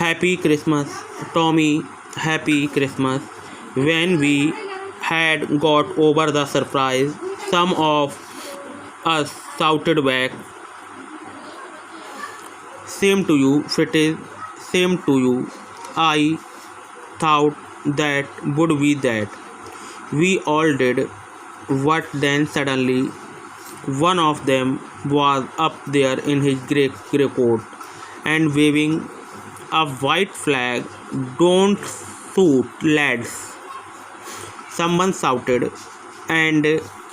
Happy Christmas, Tommy, Happy Christmas. When we had got over the surprise, some of us shouted back, Same to you, Fitties, same to you. I thought that would be that. We all did. What then suddenly one of them was up there in his grey coat and waving a white flag. Don't shoot, lads, someone shouted, and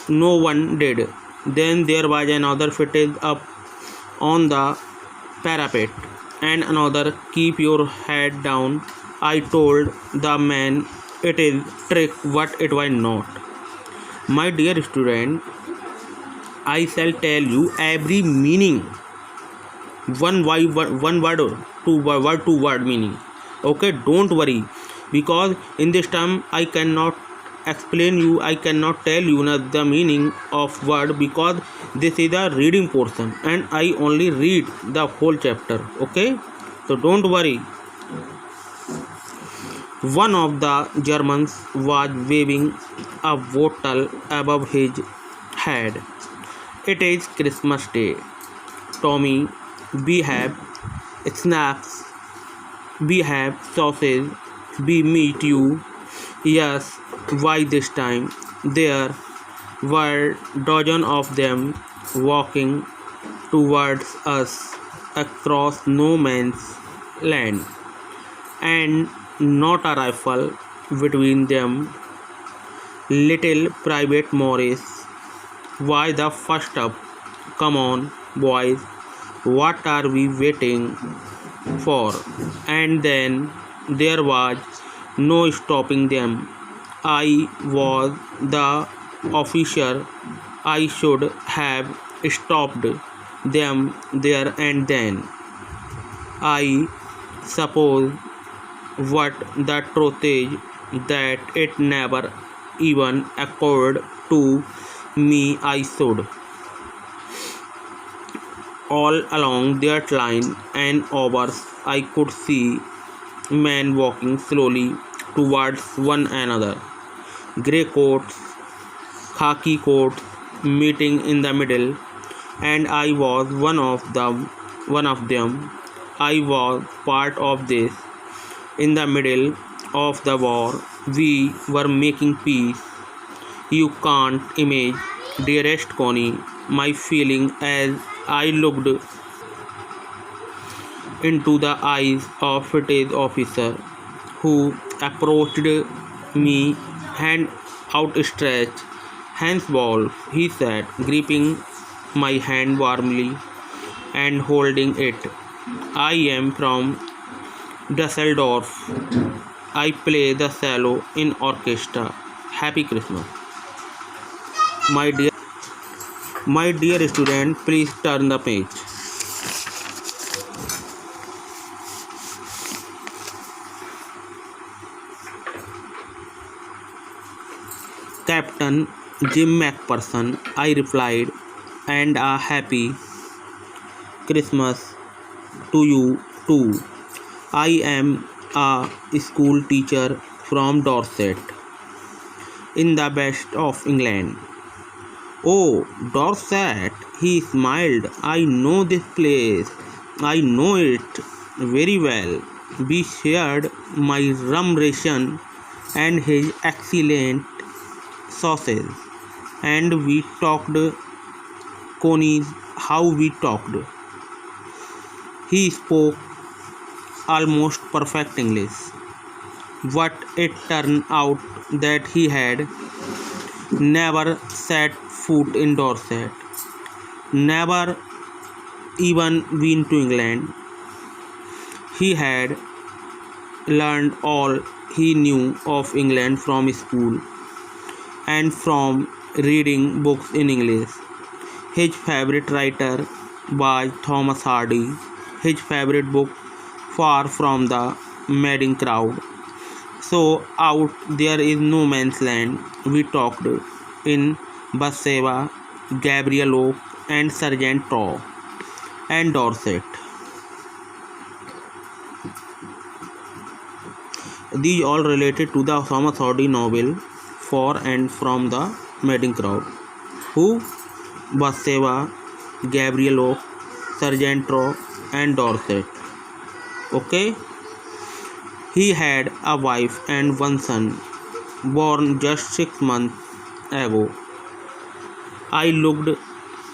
no one did. Then there was another fitted up on the parapet, and another, keep your head down. I told the man it is trick, but it was not. My dear student, I shall tell you every meaning, one word, two word meaning. Okay, don't worry, because in this term I cannot explain you, I cannot tell you the meaning of word, because this is a reading portion and I only read the whole chapter. Okay, so don't worry. One of the Germans was waving a bottle above his head. It is Christmas Day, Tommy. We have snaps, we have sausage, we meet you. Yes, why this time? There were dozens of them walking towards us across no man's land, and not a rifle between them. Little Private Morris was the first up. Come on, boys, what are we waiting for? And then there was no stopping them. I was the officer. I should have stopped them there and then. I suppose what the truth is that it never even occurred to me I should. All along that line and ours, I could see men walking slowly towards one another. Grey coats, khaki coats meeting in the middle, and I was one of them. I was part of this. In the middle of the war, we were making peace. You can't imagine, dearest Connie, my feeling as I looked into the eyes of footage officer who approached me, hand outstretched. Hans Wolf, he said, gripping my hand warmly and holding it. I am from Dusseldorf. I play the cello in orchestra. Happy Christmas. My dear student, please turn the page. Captain Jim McPherson, I replied, and a happy Christmas to you too. I am a school teacher from Dorset, in the west of England. Oh, Dorset, he smiled. I know this place. I know it very well. We shared my rum ration and his excellent sausage, and we talked conies how we talked. He spoke almost perfect English, but it turned out that he had never set foot in Dorset, never even been to England. He had learned all he knew of England from school and from reading books in English. His favorite writer was Thomas Hardy. His favorite book, Far from the Madding Crowd. So out there is no man's land. We talked in Bathsheba, Gabriel Oak, and Sergeant Taw, and Dorset. These all related to the Thomas Hardy novel For and From the Madding Crowd. Who? Bathsheba, Gabriel Oak, Sergeant Rowe, and Dorset. Okay? He had a wife and one son, born just 6 months ago. I looked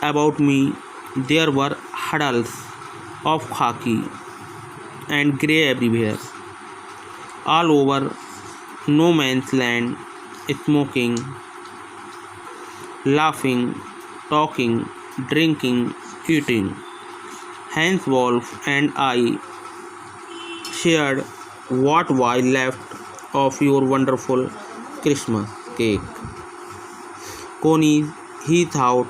about me. There were huddles of khaki and grey everywhere, all over no man's land, smoking, laughing, talking, drinking, eating. Hans Wolf and I shared what was left of your wonderful Christmas cake. Connie, he thought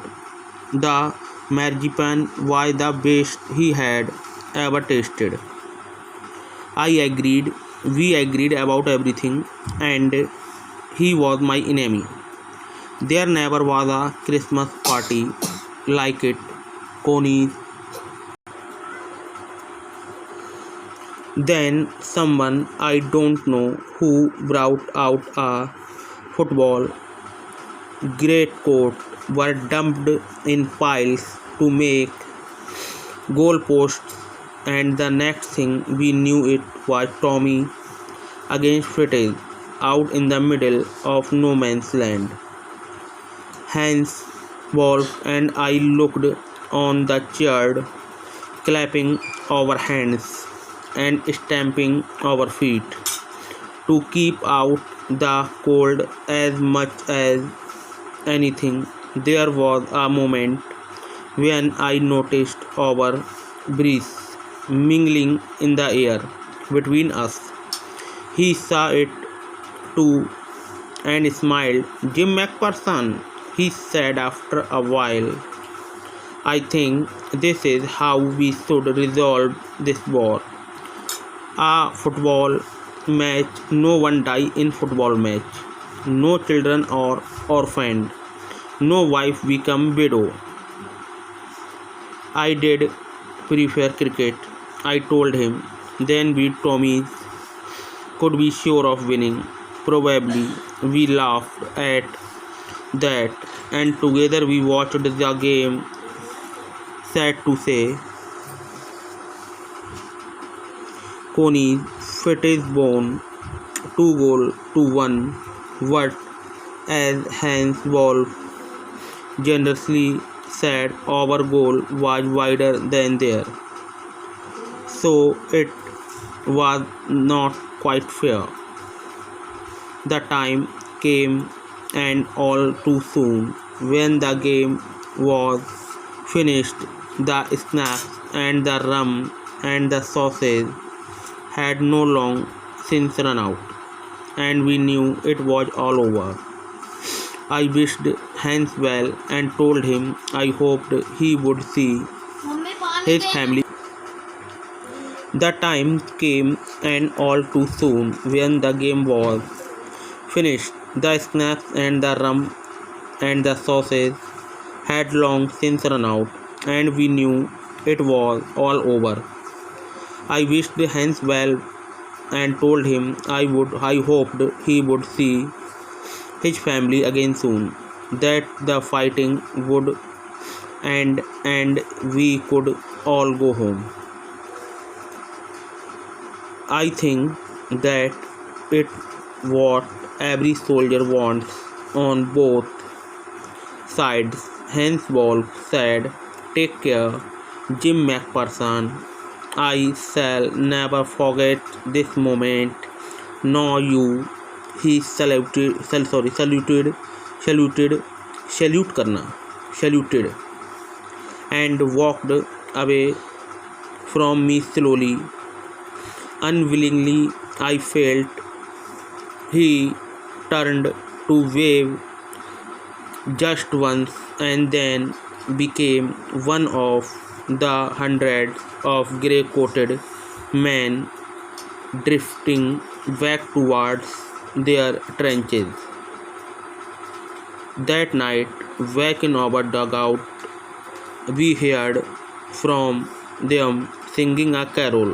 the marzipan was the best he had ever tasted. I agreed, we agreed about everything, and he was my enemy. There never was a Christmas party like it, Connie. Then someone I don't know who brought out a football greatcoat were dumped in piles to make goalposts, and the next thing we knew it was Tommy against Fritz out in the middle of no man's land. Hans, Wolf, and I looked on the chair, clapping our hands and stamping our feet to keep out the cold as much as anything. There was a moment when I noticed our breeze mingling in the air between us. He saw it too and smiled. Jim McPherson, he said after a while. I think this is how we should resolve this war. A football match, no one die in football match. No children are orphaned. No wife become widow. I did prefer cricket, I told him. Then we Tommies could be sure of winning. Probably. We laughed at that, and together we watched the game. Sad to say, Connie Fittizbone 2-1, but as Hans Wolf generously said, our goal was wider than theirs, so it was not quite fair. The time came, and all too soon, when the game was finished. The snacks and the rum and the sausage had no long since run out, and we knew it was all over. I wished Hans well and told him I hoped he would see his family. The time came, and all too soon, when the game was finished. The snacks and the rum and the sausage had long since run out, and we knew it was all over. I wished Hans well and told him I hoped he would see his family again soon, that the fighting would end and we could all go home. I think that it what every soldier wants on both sides. Hans Wolf said, "Take care, Jim McPherson. I shall never forget this moment, nor you." He saluted and walked away from me slowly. Unwillingly, I felt he turned to wave just once and then became one of the hundreds of grey-coated men drifting back towards their trenches. That night, back in our dugout, we heard from them singing a carol.